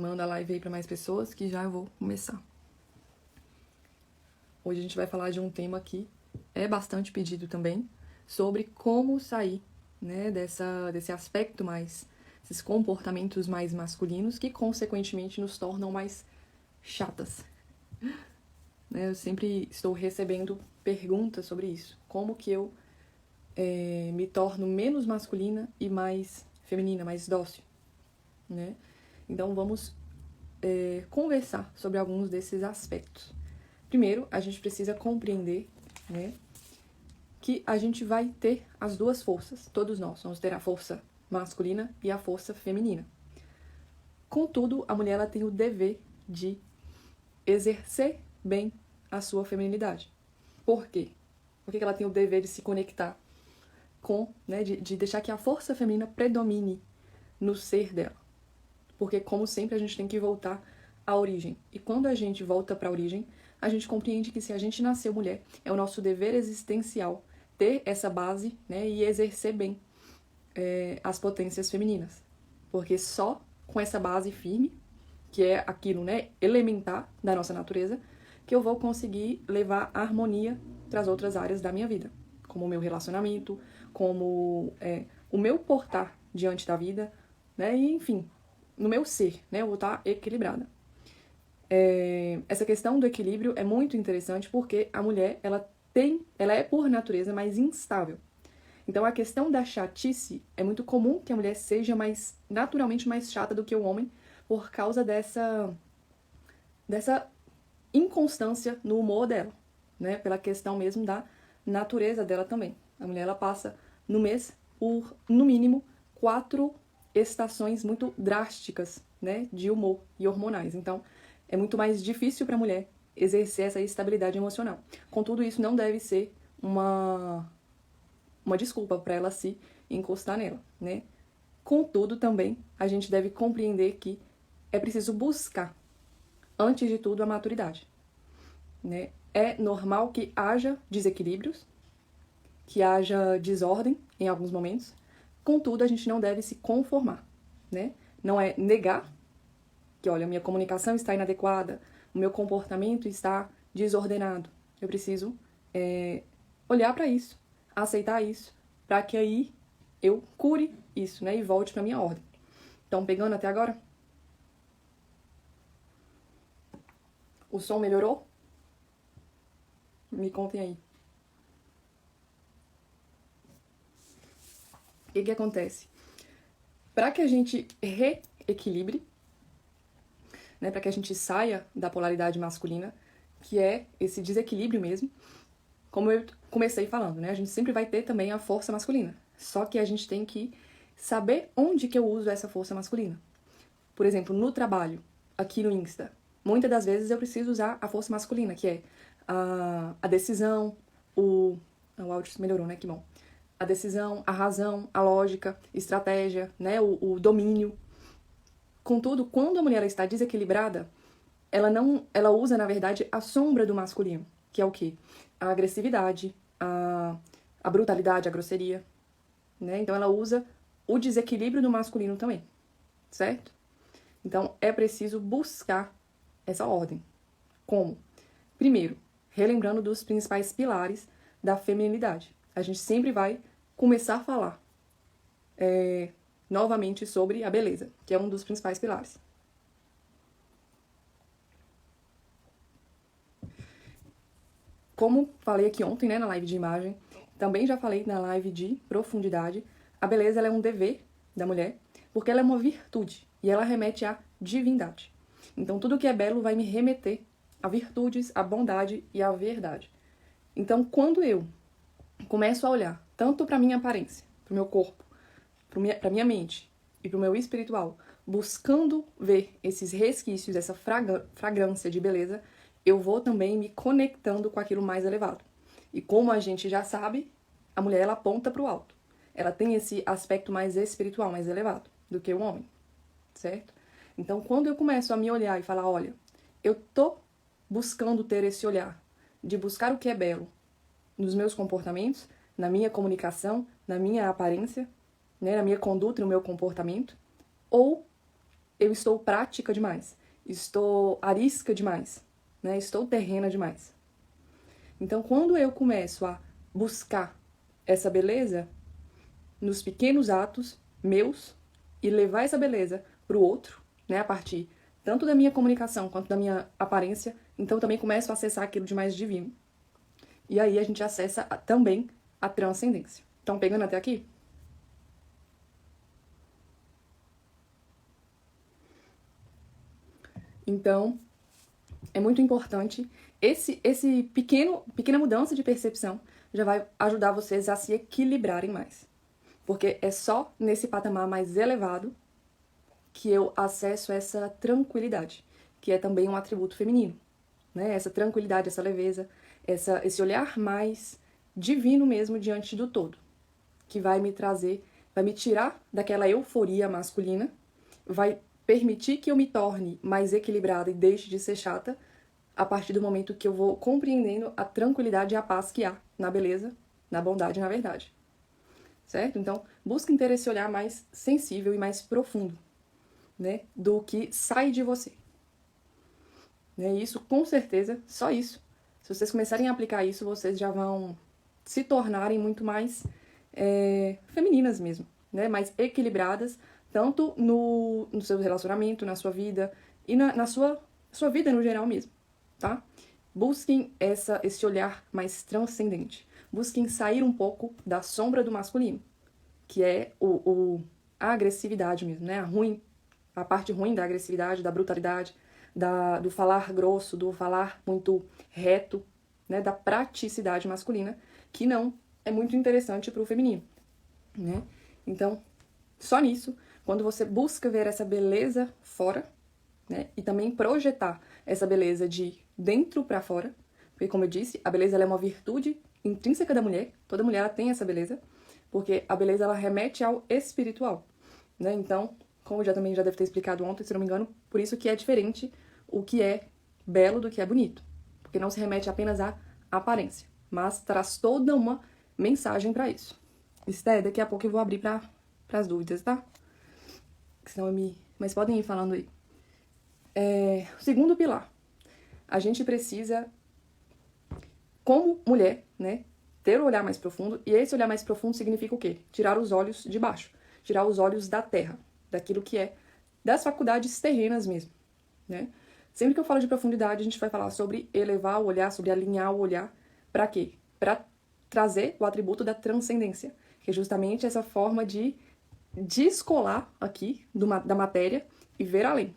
Manda a live aí para mais pessoas que já eu vou começar. Hoje a gente vai falar de um tema que é bastante pedido também, sobre como sair, né, desse aspecto mais, esses comportamentos mais masculinos que consequentemente nos tornam mais chatas. Né? Eu sempre estou recebendo perguntas sobre isso. Como que eu me torno menos masculina e mais feminina, mais dócil, né? Então vamos conversar sobre alguns desses aspectos. Primeiro, a gente precisa compreender, né, que a gente vai ter as duas forças, todos nós vamos ter a força masculina e a força feminina. Contudo, a mulher ela tem o dever de exercer bem a sua feminilidade. Por quê? Por que ela tem o dever de se conectar com, né, de deixar que a força feminina predomine no ser dela? Porque, como sempre, a gente tem que voltar à origem. E quando a gente volta para a origem, a gente compreende que se a gente nasceu mulher, é o nosso dever existencial ter essa base, né, e exercer bem as potências femininas. Porque só com essa base firme, que é aquilo, né, elementar da nossa natureza, que eu vou conseguir levar harmonia para as outras áreas da minha vida. Como o meu relacionamento, como o meu portar diante da vida, né, e enfim, no meu ser, né, eu vou estar equilibrada. Essa questão do equilíbrio é muito interessante porque a mulher, ela é por natureza mais instável. Então a questão da chatice é muito comum que a mulher seja naturalmente mais chata do que o homem por causa dessa inconstância no humor dela, né? Pela questão mesmo da natureza dela também. A mulher ela passa no mês por, no mínimo, 4 estações muito drásticas, né, de humor e hormonais. Então, é muito mais difícil para a mulher exercer essa estabilidade emocional. Contudo, isso não deve ser uma desculpa para ela se encostar nela, né? Contudo, também, a gente deve compreender que é preciso buscar, antes de tudo, a maturidade, né? É normal que haja desequilíbrios, que haja desordem em alguns momentos, contudo, a gente não deve se conformar, né? Não é negar que, olha, minha comunicação está inadequada, o meu comportamento está desordenado. Eu preciso olhar para isso, aceitar isso, para que aí eu cure isso, né? E volte para minha ordem. Então, pegando até agora? O som melhorou? Me contem aí. O que acontece? Para que a gente reequilibre, né, para que a gente saia da polaridade masculina, que é esse desequilíbrio mesmo, como eu comecei falando, né, a gente sempre vai ter também a força masculina. Só que a gente tem que saber onde que eu uso essa força masculina. Por exemplo, no trabalho, aqui no Insta, muitas das vezes eu preciso usar a força masculina, que é a decisão, o áudio melhorou, né? Que bom. A decisão, a razão, a lógica, estratégia, né? O domínio. Contudo, quando a mulher está desequilibrada, ela usa, na verdade, a sombra do masculino, que é o quê? A agressividade, a brutalidade, a grosseria, né? Então ela usa o desequilíbrio do masculino também, certo? Então é preciso buscar essa ordem. Como? Primeiro, relembrando dos principais pilares da feminilidade. A gente sempre vai começar a falar novamente sobre a beleza, que é um dos principais pilares. Como falei aqui ontem, né, na live de imagem, também já falei na live de profundidade, a beleza ela é um dever da mulher, porque ela é uma virtude e ela remete à divindade. Então tudo que é belo vai me remeter a virtudes, a bondade e a verdade. Então quando eu começo a olhar tanto para minha aparência, para o meu corpo, para minha mente e para o meu espiritual, buscando ver esses resquícios, essa fragrância de beleza, eu vou também me conectando com aquilo mais elevado. E como a gente já sabe, a mulher ela aponta para o alto. Ela tem esse aspecto mais espiritual, mais elevado do que o homem, certo? Então, quando eu começo a me olhar e falar, olha, eu tô buscando ter esse olhar de buscar o que é belo nos meus comportamentos, na minha comunicação, na minha aparência, né, na minha conduta, no meu comportamento, ou eu estou prática demais, estou arisca demais, né? Estou terrena demais. Então, quando eu começo a buscar essa beleza nos pequenos atos meus e levar essa beleza para o outro, né, a partir tanto da minha comunicação quanto da minha aparência, então eu também começo a acessar aquilo de mais divino. E aí a gente acessa também a transcendência. Estão pegando até aqui? Então, é muito importante esse pequena mudança de percepção já vai ajudar vocês a se equilibrarem mais. Porque é só nesse patamar mais elevado que eu acesso essa tranquilidade, que é também um atributo feminino, né? Essa tranquilidade, essa leveza, esse olhar mais divino mesmo diante do todo, que vai me trazer, vai me tirar daquela euforia masculina, vai permitir que eu me torne mais equilibrada e deixe de ser chata a partir do momento que eu vou compreendendo a tranquilidade e a paz que há na beleza, na bondade e na verdade. Certo? Então, busquem ter esse olhar mais sensível e mais profundo, né, do que sai de você. Né? Isso, com certeza, só isso. Se vocês começarem a aplicar isso, vocês já vão se tornarem muito mais femininas mesmo, né? Mais equilibradas, tanto no seu relacionamento, na sua vida e na sua vida no geral mesmo, tá? Busquem esse olhar mais transcendente. Busquem sair um pouco da sombra do masculino, que é a agressividade mesmo, né? A parte ruim da agressividade, da brutalidade, do falar grosso, do falar muito reto, né? Da praticidade masculina, que não é muito interessante para o feminino, né? Então, só nisso, quando você busca ver essa beleza fora, né? E também projetar essa beleza de dentro para fora, porque, como eu disse, a beleza ela é uma virtude intrínseca da mulher, toda mulher ela tem essa beleza, porque a beleza ela remete ao espiritual, né? Então, como eu já deve ter explicado ontem, se não me engano, por isso que é diferente o que é belo do que é bonito, porque não se remete apenas à aparência, mas traz toda uma mensagem para isso. Esté, daqui a pouco eu vou abrir para as dúvidas, tá? Senão mas podem ir falando aí. O segundo pilar, a gente precisa, como mulher, né, ter um olhar mais profundo, e esse olhar mais profundo significa o quê? Tirar os olhos de baixo, tirar os olhos da terra, daquilo que é das faculdades terrenas mesmo, né? Sempre que eu falo de profundidade, a gente vai falar sobre elevar o olhar, sobre alinhar o olhar, para quê? Para trazer o atributo da transcendência, que é justamente essa forma de descolar aqui da matéria e ver além,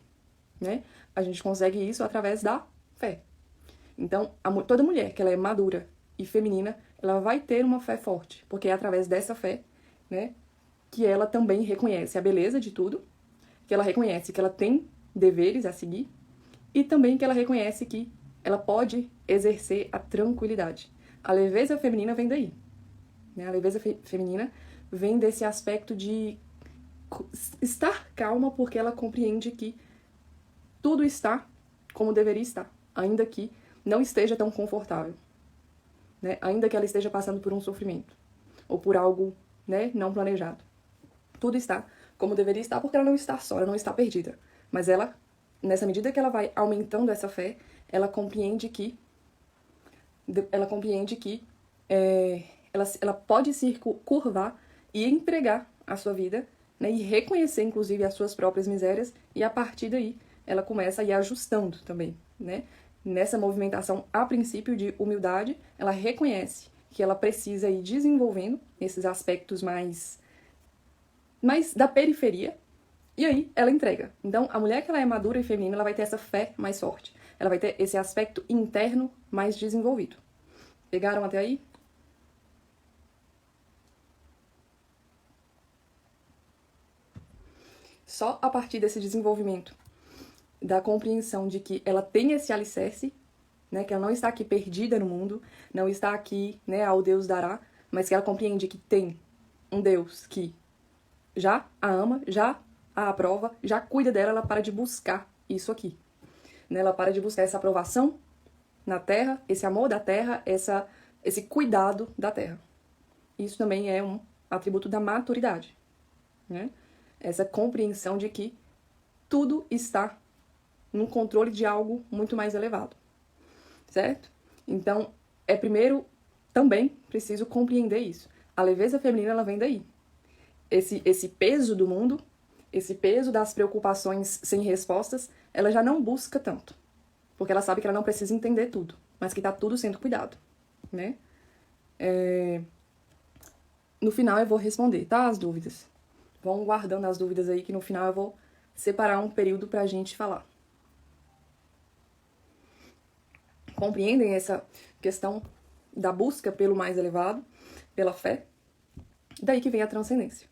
né? A gente consegue isso através da fé. Então, toda mulher que ela é madura e feminina, ela vai ter uma fé forte, porque é através dessa fé, né, que ela também reconhece a beleza de tudo, que ela reconhece que ela tem deveres a seguir e também que ela reconhece que ela pode exercer a tranquilidade. A leveza feminina vem daí, né? A leveza feminina vem desse aspecto de estar calma porque ela compreende que tudo está como deveria estar, ainda que não esteja tão confortável, né? Ainda que ela esteja passando por um sofrimento ou por algo, né, não planejado. Tudo está como deveria estar porque ela não está só, ela não está perdida. Mas ela, nessa medida que ela vai aumentando essa fé, ela compreende que ela pode se curvar e entregar a sua vida, né, e reconhecer, inclusive, as suas próprias misérias, e a partir daí ela começa a ir ajustando também, né? Nessa movimentação, a princípio, de humildade, ela reconhece que ela precisa ir desenvolvendo esses aspectos mais da periferia, e aí ela entrega. Então, a mulher que ela é madura e feminina, ela vai ter essa fé mais forte. Ela vai ter esse aspecto interno mais desenvolvido. Pegaram até aí? Só a partir desse desenvolvimento, da compreensão de que ela tem esse alicerce, né, que ela não está aqui perdida no mundo, não está aqui, né, ao Deus dará, mas que ela compreende que tem um Deus que já a ama, já a aprova, já cuida dela, ela para de buscar isso aqui. Né? Ela para de buscar essa aprovação na terra, esse amor da terra, esse cuidado da terra. Isso também é um atributo da maturidade, né? Essa compreensão de que tudo está no controle de algo muito mais elevado, certo? Então, primeiro também preciso compreender isso. A leveza feminina, ela vem daí. Esse peso do mundo, esse peso das preocupações sem respostas, ela já não busca tanto. Porque ela sabe que ela não precisa entender tudo, mas que tá tudo sendo cuidado, né? No final eu vou responder, tá? As dúvidas. Vão guardando as dúvidas aí, que no final eu vou separar um período pra gente falar. Compreendem essa questão da busca pelo mais elevado, pela fé? Daí que vem a transcendência,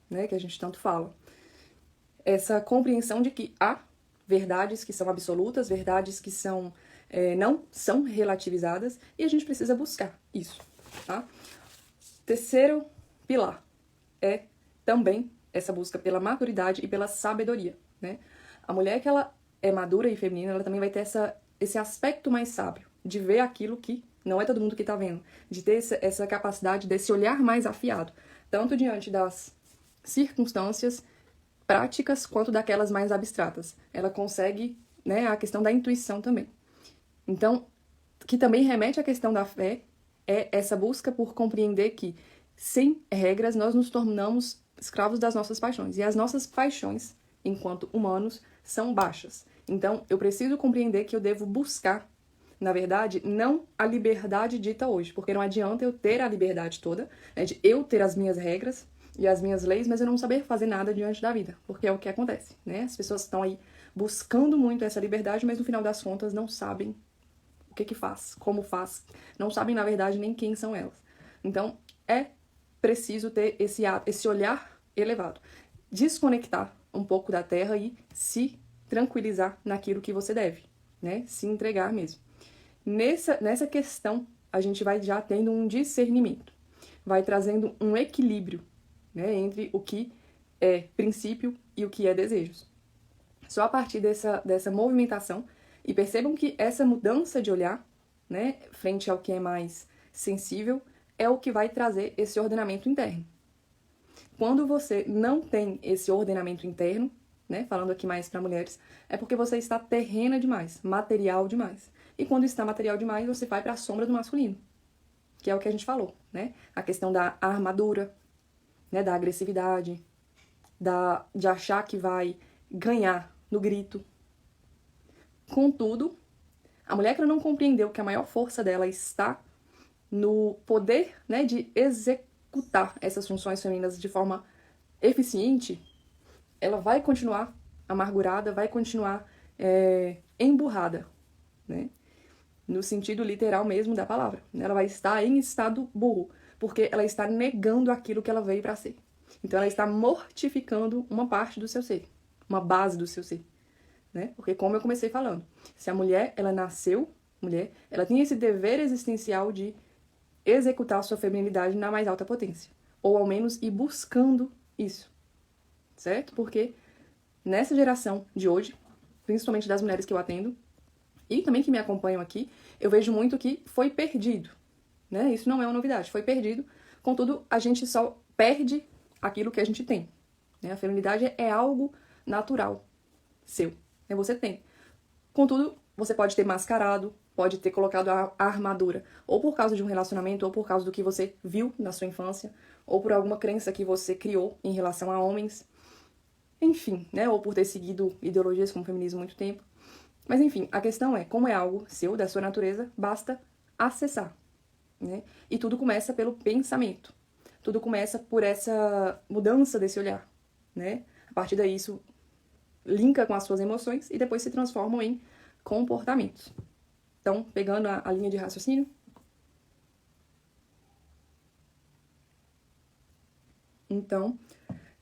né? Que a gente tanto fala. Essa compreensão de que há verdades que são absolutas, verdades que não são relativizadas, e a gente precisa buscar isso, tá? Terceiro pilar é também essa busca pela maturidade e pela sabedoria, né? A mulher que ela é madura e feminina, ela também vai ter esse aspecto mais sábio, de ver aquilo que não é todo mundo que tá vendo, de ter essa capacidade desse olhar mais afiado, tanto diante das circunstâncias práticas quanto daquelas mais abstratas. Ela consegue, né, a questão da intuição também. Então, que também remete à questão da fé, é essa busca por compreender que, sem regras, nós nos tornamos escravos das nossas paixões. E as nossas paixões, enquanto humanos, são baixas. Então, eu preciso compreender que eu devo buscar, na verdade, não a liberdade dita hoje, porque não adianta eu ter a liberdade toda, né, de eu ter as minhas regras e as minhas leis, mas eu não saber fazer nada diante da vida, porque é o que acontece, né? As pessoas estão aí buscando muito essa liberdade, mas no final das contas não sabem o que faz, como faz, não sabem, na verdade, nem quem são elas. Então, é preciso ter esse olhar elevado, desconectar um pouco da terra e se tranquilizar naquilo que você deve, né? Se entregar mesmo. Nessa questão, a gente vai já tendo um discernimento, vai trazendo um equilíbrio, né, entre o que é princípio e o que é desejos. Só a partir dessa movimentação, e percebam que essa mudança de olhar, né, frente ao que é mais sensível, é o que vai trazer esse ordenamento interno. Quando você não tem esse ordenamento interno, né, falando aqui mais para mulheres, é porque você está terrena demais, material demais. E quando está material demais, você vai para a sombra do masculino, que é o que a gente falou, né? A questão da armadura, né, da agressividade, de achar que vai ganhar no grito. Contudo, a mulher que ela não compreendeu que a maior força dela está no poder, né, de executar essas funções femininas de forma eficiente, ela vai continuar amargurada, vai continuar emburrada, né? No sentido literal mesmo da palavra. Ela vai estar em estado burro, porque ela está negando aquilo que ela veio para ser. Então ela está mortificando uma parte do seu ser, uma base do seu ser, né? Porque como eu comecei falando, se a mulher, ela nasceu mulher, ela tem esse dever existencial de executar a sua feminilidade na mais alta potência, ou ao menos ir buscando isso, certo? Porque nessa geração de hoje, principalmente das mulheres que eu atendo, e também que me acompanham aqui, eu vejo muito que foi perdido, né? Isso não é uma novidade, foi perdido. Contudo, a gente só perde aquilo que a gente tem, né? A feminilidade é algo natural, seu, né? Você tem. Contudo, você pode ter mascarado, pode ter colocado a armadura, ou por causa de um relacionamento, ou por causa do que você viu na sua infância, ou por alguma crença que você criou em relação a homens, enfim, né? Ou por ter seguido ideologias como o feminismo há muito tempo. Mas enfim, a questão é, como é algo seu, da sua natureza, basta acessar, né? E tudo começa pelo pensamento. Tudo começa por essa mudança desse olhar, né? A partir daí isso linka com as suas emoções e depois se transformam em comportamentos. Então, pegando a linha de raciocínio. Então,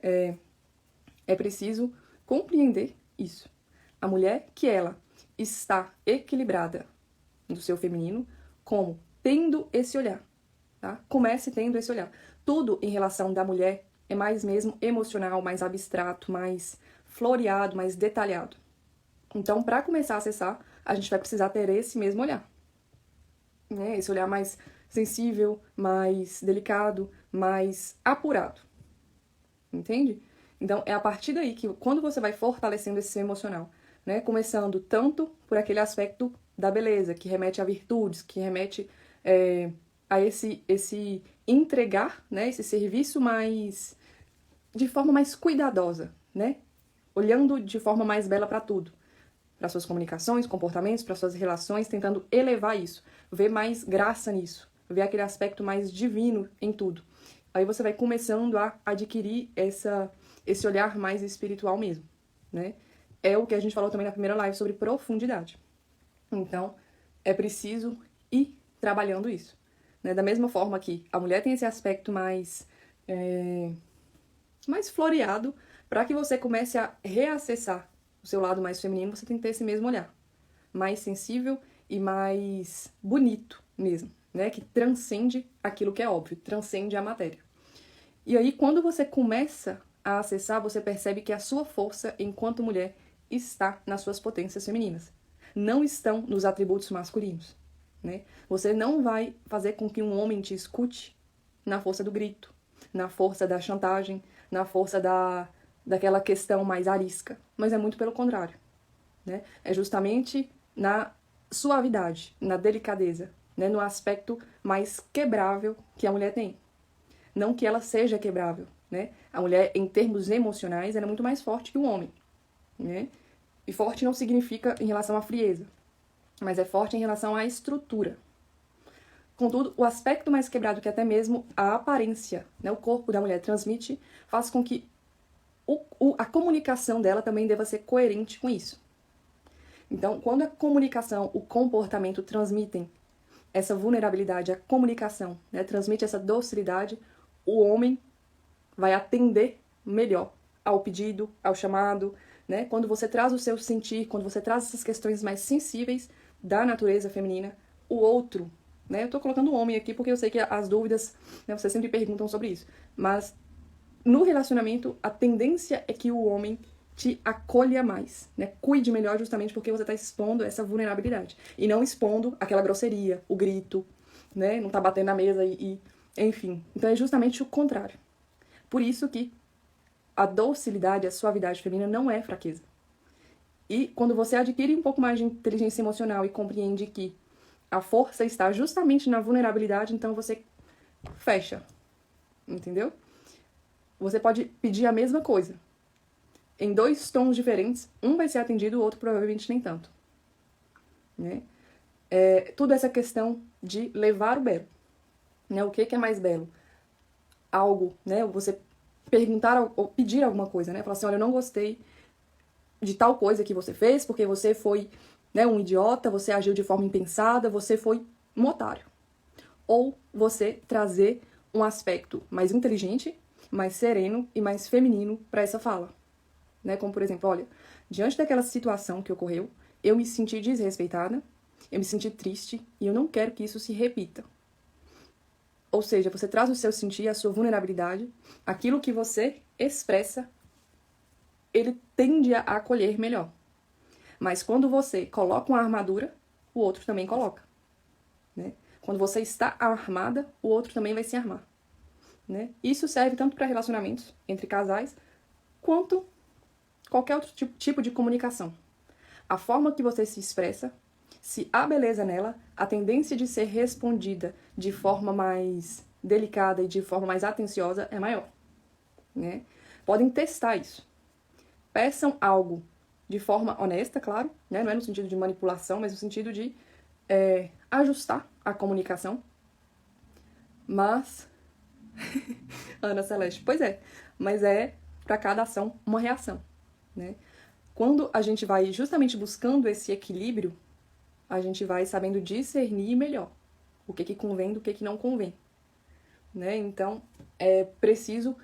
é preciso compreender isso. A mulher que ela está equilibrada no seu feminino, como tendo esse olhar, tá? Comece tendo esse olhar. Tudo em relação da mulher é mais mesmo emocional, mais abstrato, mais floreado, mais detalhado. Então, para começar a acessar, a gente vai precisar ter esse mesmo olhar, né? Esse olhar mais sensível, mais delicado, mais apurado, entende? Então, é a partir daí que, quando você vai fortalecendo esse seu emocional, né? Começando tanto por aquele aspecto da beleza, que remete a virtudes, que remete a esse entregar, né? Esse serviço mais de forma mais cuidadosa, né? Olhando de forma mais bela para tudo, para suas comunicações, comportamentos, para suas relações, tentando elevar isso, ver mais graça nisso, ver aquele aspecto mais divino em tudo. Aí você vai começando a adquirir esse olhar mais espiritual mesmo, né? É o que a gente falou também na primeira live sobre profundidade. Então, é preciso ir trabalhando isso, né? Da mesma forma que a mulher tem esse aspecto mais floreado, para que você comece a reacessar o seu lado mais feminino, você tem que ter esse mesmo olhar, mais sensível e mais bonito mesmo, né? Que transcende aquilo que é óbvio, transcende a matéria. E aí, quando você começa a acessar, você percebe que a sua força enquanto mulher está nas suas potências femininas. Não estão nos atributos masculinos, né? Você não vai fazer com que um homem te escute na força do grito, na força da chantagem, na força daquela questão mais arisca. Mas é muito pelo contrário, né? É justamente na suavidade, na delicadeza, né? No aspecto mais quebrável que a mulher tem. Não que ela seja quebrável, né? A mulher, em termos emocionais, ela é muito mais forte que o homem, né? E forte não significa em relação à frieza, mas é forte em relação à estrutura. Contudo, o aspecto mais quebrado que até mesmo a aparência, né, o corpo da mulher transmite, faz com que a comunicação dela também deva ser coerente com isso. Então, quando a comunicação, o comportamento transmitem essa vulnerabilidade, a comunicação, né, transmite essa docilidade, o homem vai atender melhor ao pedido, ao chamado, né? Quando você traz o seu sentir, quando você traz essas questões mais sensíveis da natureza feminina, o outro, né? Eu tô colocando o homem aqui porque eu sei que as dúvidas, né, vocês sempre perguntam sobre isso, mas no relacionamento a tendência é que o homem te acolha mais, né? Cuide melhor justamente porque você tá expondo essa vulnerabilidade e não expondo aquela grosseria, o grito, né? Não tá batendo na mesa enfim. Então é justamente o contrário. Por isso que a docilidade, a suavidade feminina não é fraqueza. E quando você adquire um pouco mais de inteligência emocional e compreende que a força está justamente na vulnerabilidade, então você fecha. Entendeu? Você pode pedir a mesma coisa. Em 2 tons diferentes, um vai ser atendido, o outro provavelmente nem tanto. Né? Tudo essa questão de levar o belo. Né? O que é mais belo? Algo, né? Você perguntar ou pedir alguma coisa, né? Falar assim, olha, eu não gostei de tal coisa que você fez, porque você foi, né, um idiota, você agiu de forma impensada, você foi um otário. Ou você trazer um aspecto mais inteligente, mais sereno e mais feminino para essa fala. Né? Como, por exemplo, olha, diante daquela situação que ocorreu, eu me senti desrespeitada, eu me senti triste e eu não quero que isso se repita. Ou seja, você traz o seu sentir, a sua vulnerabilidade, aquilo que você expressa, ele tende a acolher melhor. Mas quando você coloca uma armadura, o outro também coloca. Né? Quando você está armada, o outro também vai se armar. Né? Isso serve tanto para relacionamentos entre casais, quanto qualquer outro tipo de comunicação. A forma que você se expressa, se há beleza nela, a tendência de ser respondida de forma mais delicada e de forma mais atenciosa é maior. Né? Podem testar isso. Peçam algo de forma honesta, claro, né? Não é no sentido de manipulação, mas no sentido de ajustar a comunicação. Mas... Ana Celeste, pois é, mas é para cada ação uma reação. Né? Quando a gente vai justamente buscando esse equilíbrio, a gente vai sabendo discernir melhor o que convém do que não convém. Né? Então, é preciso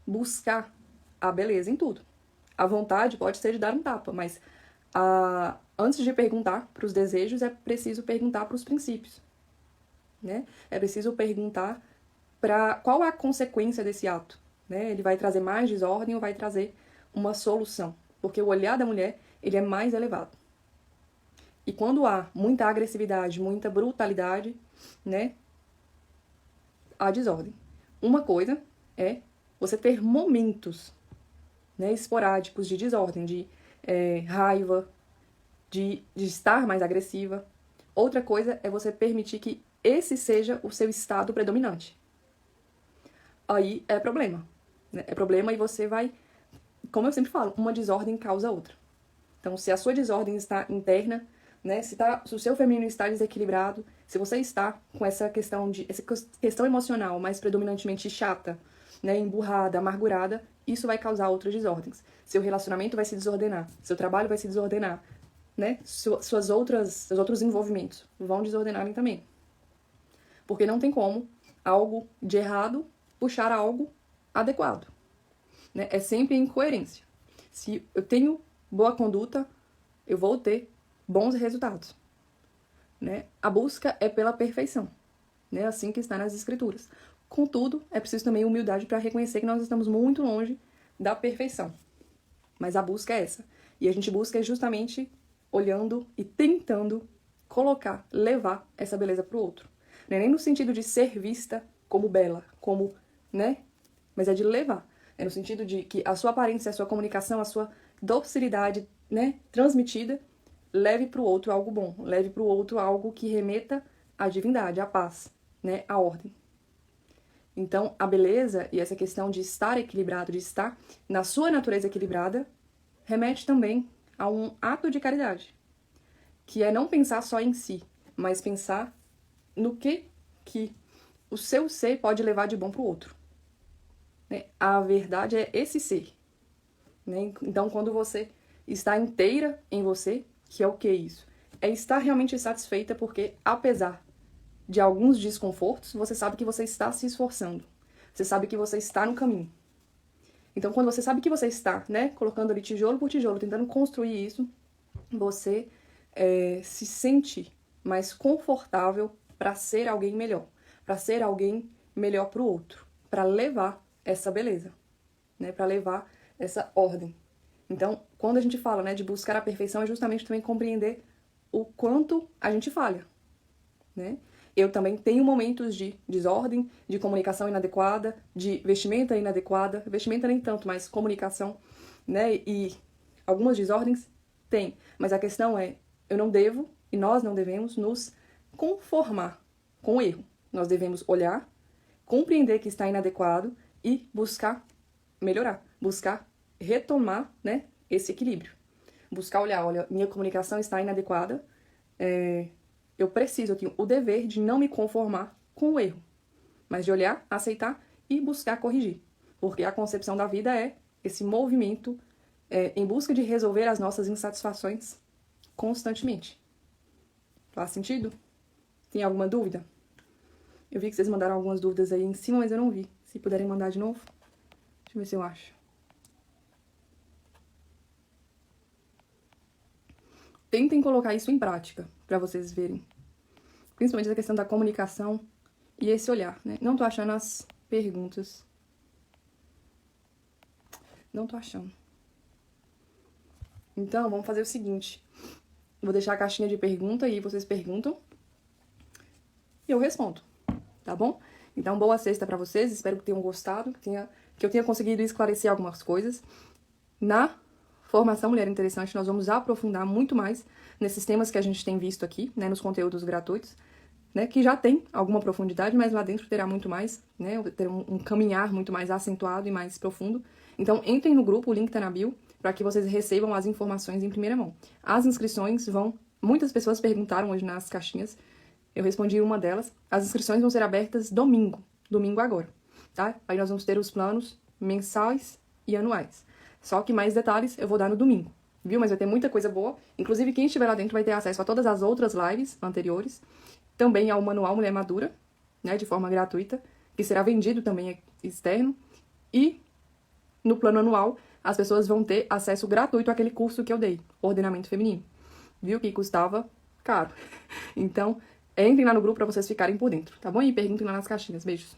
buscar a beleza em tudo. A vontade pode ser de dar um tapa, mas antes de perguntar para os desejos, é preciso perguntar para os princípios. Né? É preciso perguntar para qual é a consequência desse ato. Né? Ele vai trazer mais desordem ou vai trazer uma solução? Porque o olhar da mulher, ele é mais elevado. E quando há muita agressividade, muita brutalidade, né, há desordem. Uma coisa é você ter momentos, né, esporádicos de desordem, de raiva, de estar mais agressiva. Outra coisa é você permitir que esse seja o seu estado predominante. Aí é problema, né? É problema e você vai, como eu sempre falo, uma desordem causa outra. Então, se a sua desordem está interna, né, se o seu feminino está desequilibrado, se você está com essa questão emocional mais predominantemente chata, né, emburrada, amargurada, isso vai causar outras desordens. Seu relacionamento vai se desordenar, seu trabalho vai se desordenar, né? Seus outros envolvimentos vão desordenarem também. Porque não tem como algo de errado puxar algo adequado, né? É sempre incoerência. Se eu tenho boa conduta, eu vou ter bons resultados, né? A busca é pela perfeição, né? Assim que está nas escrituras. Contudo, é preciso também humildade para reconhecer que nós estamos muito longe da perfeição. Mas a busca é essa. E a gente busca justamente olhando e tentando colocar, levar essa beleza para o outro. Não é nem no sentido de ser vista como bela, como, né? Mas é de levar. É no sentido de que a sua aparência, a sua comunicação, a sua docilidade, né, transmitida, leve para o outro algo bom. Leve para o outro algo que remeta à divindade, à paz, né, à ordem. Então, a beleza e essa questão de estar equilibrado, de estar na sua natureza equilibrada, remete também a um ato de caridade, que é não pensar só em si, mas pensar no que o seu ser pode levar de bom para o outro. Né? A verdade é esse ser. Né? Então, quando você está inteira em você, que é o que é isso? É estar realmente satisfeita porque, apesar de alguns desconfortos, você sabe que você está se esforçando. Você sabe que você está no caminho. Então, quando você sabe que você está, né, colocando ali tijolo por tijolo, tentando construir isso, você se sente mais confortável para ser alguém melhor. Para ser alguém melhor para o outro. Para levar essa beleza. Né, para levar essa ordem. Então, quando a gente fala, né, de buscar a perfeição, é justamente também compreender o quanto a gente falha. Né? Eu também tenho momentos de desordem, de comunicação inadequada, de vestimenta inadequada, vestimenta nem tanto, mas comunicação, né? E algumas desordens tem, mas a questão é, eu não devo e nós não devemos nos conformar com o erro. Nós devemos olhar, compreender que está inadequado e buscar melhorar, buscar retomar, né, esse equilíbrio. Buscar olhar, olha, minha comunicação está inadequada, eu tenho o dever de não me conformar com o erro, mas de olhar, aceitar e buscar corrigir. Porque a concepção da vida é esse movimento em busca de resolver as nossas insatisfações constantemente. Faz sentido? Tem alguma dúvida? Eu vi que vocês mandaram algumas dúvidas aí em cima, mas eu não vi. Se puderem mandar de novo. Deixa eu ver se eu acho. Tentem colocar isso em prática, para vocês verem. Principalmente a questão da comunicação e esse olhar, né? Não tô achando as perguntas. Não tô achando. Então, vamos fazer o seguinte. Vou deixar a caixinha de pergunta e vocês perguntam. E eu respondo, tá bom? Então, boa sexta para vocês. Espero que tenham gostado, que eu tenha conseguido esclarecer algumas coisas. Na Formação Mulher Interessante, nós vamos aprofundar muito mais nesses temas que a gente tem visto aqui, né, nos conteúdos gratuitos, né, que já tem alguma profundidade, mas lá dentro terá muito mais, né, terá um caminhar muito mais acentuado e mais profundo. Então, entrem no grupo, o link tá na bio, para que vocês recebam as informações em primeira mão. As inscrições muitas pessoas perguntaram hoje nas caixinhas, eu respondi uma delas, as inscrições vão ser abertas domingo agora, tá? Aí nós vamos ter os planos mensais e anuais. Só que mais detalhes eu vou dar no domingo, viu? Mas vai ter muita coisa boa. Inclusive, quem estiver lá dentro vai ter acesso a todas as outras lives anteriores. Também ao Manual Mulher Madura, né? De forma gratuita, que será vendido também externo. E no plano anual, as pessoas vão ter acesso gratuito àquele curso que eu dei, Ordenamento Feminino. Viu? Que custava caro. Então, entrem lá no grupo para vocês ficarem por dentro, tá bom? E perguntem lá nas caixinhas. Beijos.